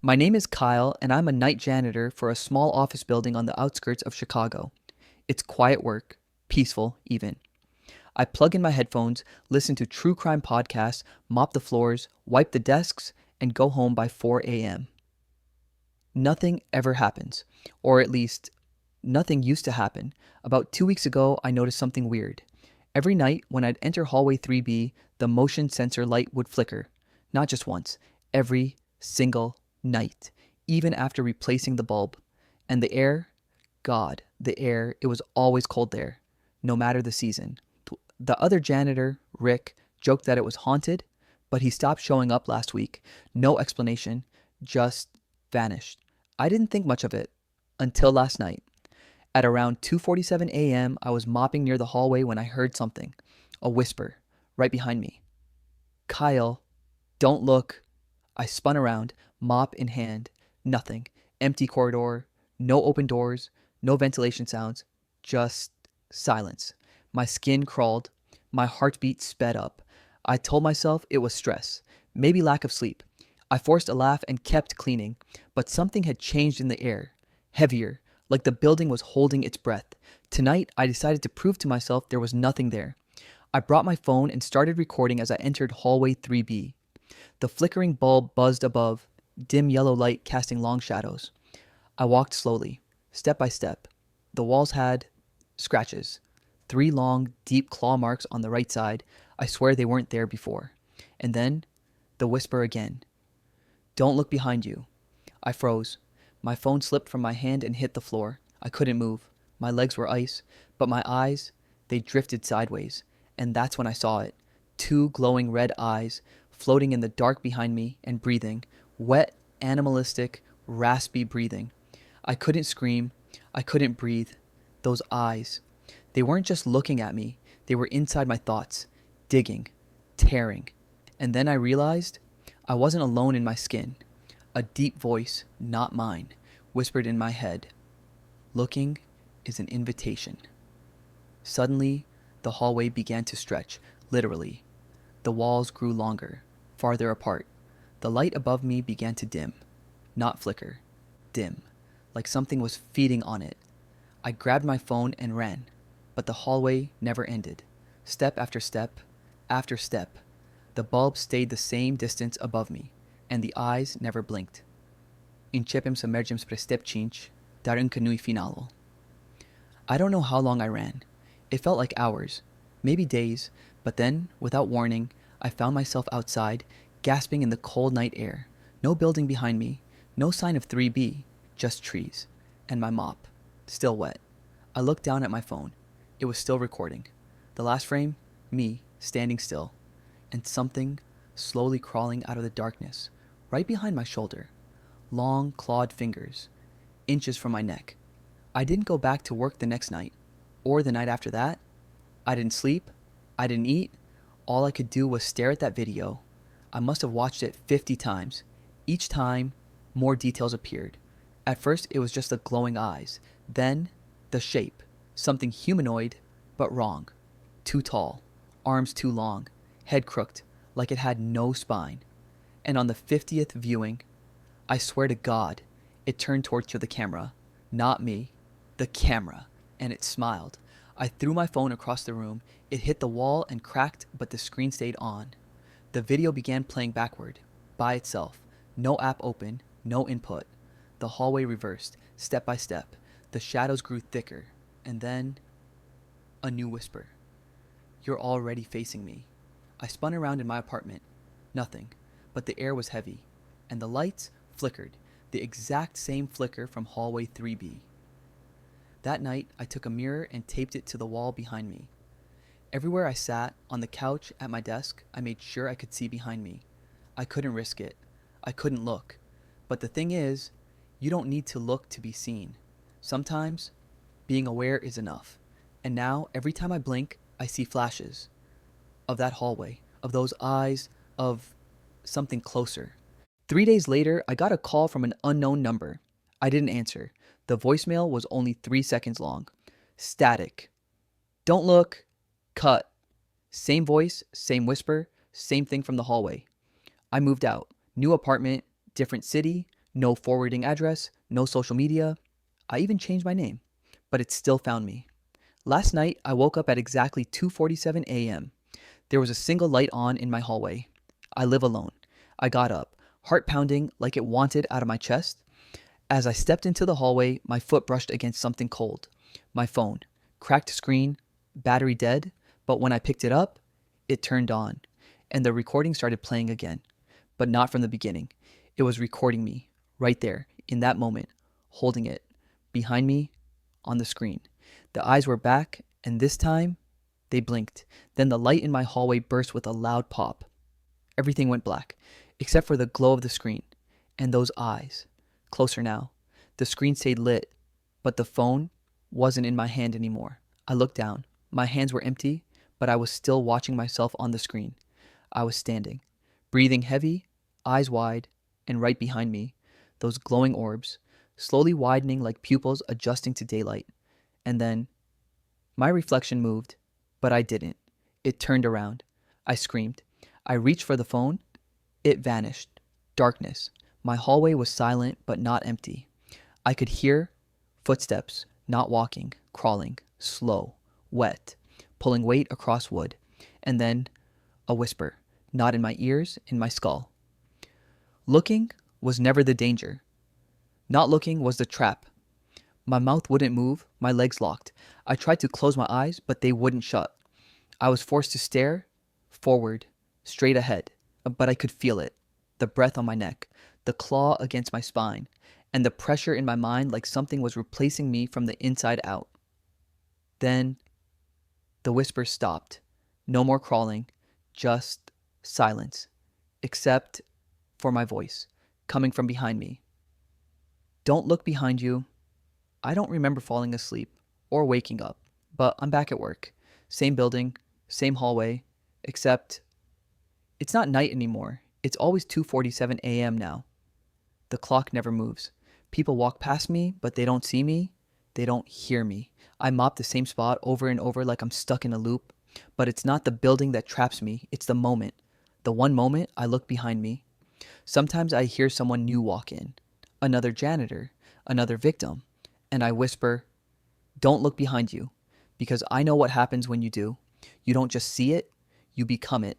My name is Kyle, and I'm a night janitor for a small office building on the outskirts of Chicago. It's quiet work, peaceful even. I plug in my headphones, listen to true crime podcasts, mop the floors, wipe the desks, and go home by 4 a.m. Nothing ever happens, or at least, nothing used to happen. About 2 weeks ago, I noticed something weird. Every night when I'd enter hallway 3B, the motion sensor light would flicker. Not just once, every single night, even after replacing the bulb. And the air, God, the air, it was always cold there, no matter the season. The other janitor, Rick, joked that it was haunted, but he stopped showing up last week. No explanation, just vanished. I didn't think much of it until last night. At around 2:47 a.m., I was mopping near the hallway when I heard something, a whisper, right behind me. Kyle, don't look. I spun around, mop in hand. Nothing. Empty corridor, no open doors, no ventilation sounds, just silence. My skin crawled, my heartbeat sped up. I told myself it was stress, maybe lack of sleep. I forced a laugh and kept cleaning, but something had changed in the air, heavier, like the building was holding its breath. Tonight, I decided to prove to myself there was nothing there. I brought my phone and started recording as I entered hallway 3B. The flickering bulb buzzed above, dim yellow light casting long shadows. I walked slowly, step by step. The walls had scratches, 3 long, deep claw marks on the right side. I swear they weren't there before. And then, the whisper again. Don't look behind you. I froze. My phone slipped from my hand and hit the floor. I couldn't move. My legs were ice, but my eyes, they drifted sideways. And that's when I saw it. 2 glowing red eyes, floating in the dark behind me and breathing. Wet, animalistic, raspy breathing. I couldn't scream. I couldn't breathe. Those eyes. They weren't just looking at me. They were inside my thoughts, digging, tearing. And then I realized I wasn't alone in my skin. A deep voice, not mine, whispered in my head. Looking is an invitation. Suddenly, the hallway began to stretch, literally. The walls grew longer, farther apart. The light above me began to dim. Not flicker. Dim. Like something was feeding on it. I grabbed my phone and ran. But the hallway never ended. Step after step, after step. The bulb stayed the same distance above me, and the eyes never blinked. Incepem să mergem spre step 5, dar încă nu-i finalul. I don't know how long I ran. It felt like hours, maybe days, but then, without warning, I found myself outside, gasping in the cold night air. No building behind me, no sign of 3B, just trees, and my mop, still wet. I looked down at my phone. It was still recording. The last frame, me, standing still, and something slowly crawling out of the darkness, right behind my shoulder. Long, clawed fingers, inches from my neck. I didn't go back to work the next night, or the night after that. I didn't sleep. I didn't eat. All I could do was stare at that video. I must have watched it 50 times. Each time, more details appeared. At first, it was just the glowing eyes. Then, the shape. Something humanoid, but wrong. Too tall. Arms too long. Head crooked, like it had no spine. And on the 50th viewing, I swear to God, it turned towards the camera. Not me. The camera. And it smiled. I threw my phone across the room. It hit the wall and cracked, but the screen stayed on. The video began playing backward, by itself. No app open, no input. The hallway reversed, step by step. The shadows grew thicker. And then, a new whisper. You're already facing me. I spun around in my apartment. Nothing, but the air was heavy. And the lights flickered, the exact same flicker from hallway 3B. That night, I took a mirror and taped it to the wall behind me. Everywhere I sat, on the couch, at my desk, I made sure I could see behind me. I couldn't risk it. I couldn't look. But the thing is, you don't need to look to be seen. Sometimes, being aware is enough. And now, every time I blink, I see flashes of that hallway, of those eyes, of something closer. 3 days later, I got a call from an unknown number. I didn't answer. The voicemail was only 3 seconds long. Static. Don't look. Cut. Same voice, same whisper, same thing from the hallway. I moved out. New apartment, different city, No forwarding address, no social media. I even changed my name, but it still found me. Last night, I woke up at exactly 2:47 a.m. There was a single light on in my hallway. I live alone. I got up, heart pounding like it wanted out of my chest. As I stepped into the hallway, my foot brushed against something cold. My phone. Cracked screen, battery dead, but when I picked it up, it turned on, and the recording started playing again. But not from the beginning. It was recording me, right there, in that moment, holding it, behind me, on the screen. The eyes were back, and this time, they blinked. Then the light in my hallway burst with a loud pop. Everything went black, except for the glow of the screen, and those eyes. Closer now. The screen stayed lit, but the phone wasn't in my hand anymore. I looked down. My hands were empty, but I was still watching myself on the screen. I was standing, breathing heavy, eyes wide, and right behind me, those glowing orbs, slowly widening like pupils adjusting to daylight. And then, my reflection moved, but I didn't. It turned around. I screamed. I reached for the phone. It vanished. Darkness. My hallway was silent but not empty. I could hear footsteps, not walking, crawling, slow, wet, pulling weight across wood. And then a whisper, not in my ears, in my skull. Looking was never the danger. Not looking was the trap. My mouth wouldn't move, my legs locked. I tried to close my eyes, but they wouldn't shut. I was forced to stare forward, straight ahead, but I could feel it. The breath on my neck, the claw against my spine, and the pressure in my mind like something was replacing me from the inside out. Then the whisper stopped. No more crawling, just silence, except for my voice, coming from behind me. Don't look behind you. I don't remember falling asleep or waking up, but I'm back at work. Same building, same hallway, except it's not night anymore. It's always 2:47 a.m. now. The clock never moves. People walk past me, but they don't see me. They don't hear me. I mop the same spot over and over like I'm stuck in a loop. But it's not the building that traps me. It's the moment. The one moment I look behind me. Sometimes I hear someone new walk in. Another janitor. Another victim. And I whisper, don't look behind you. Because I know what happens when you do. You don't just see it, you become it.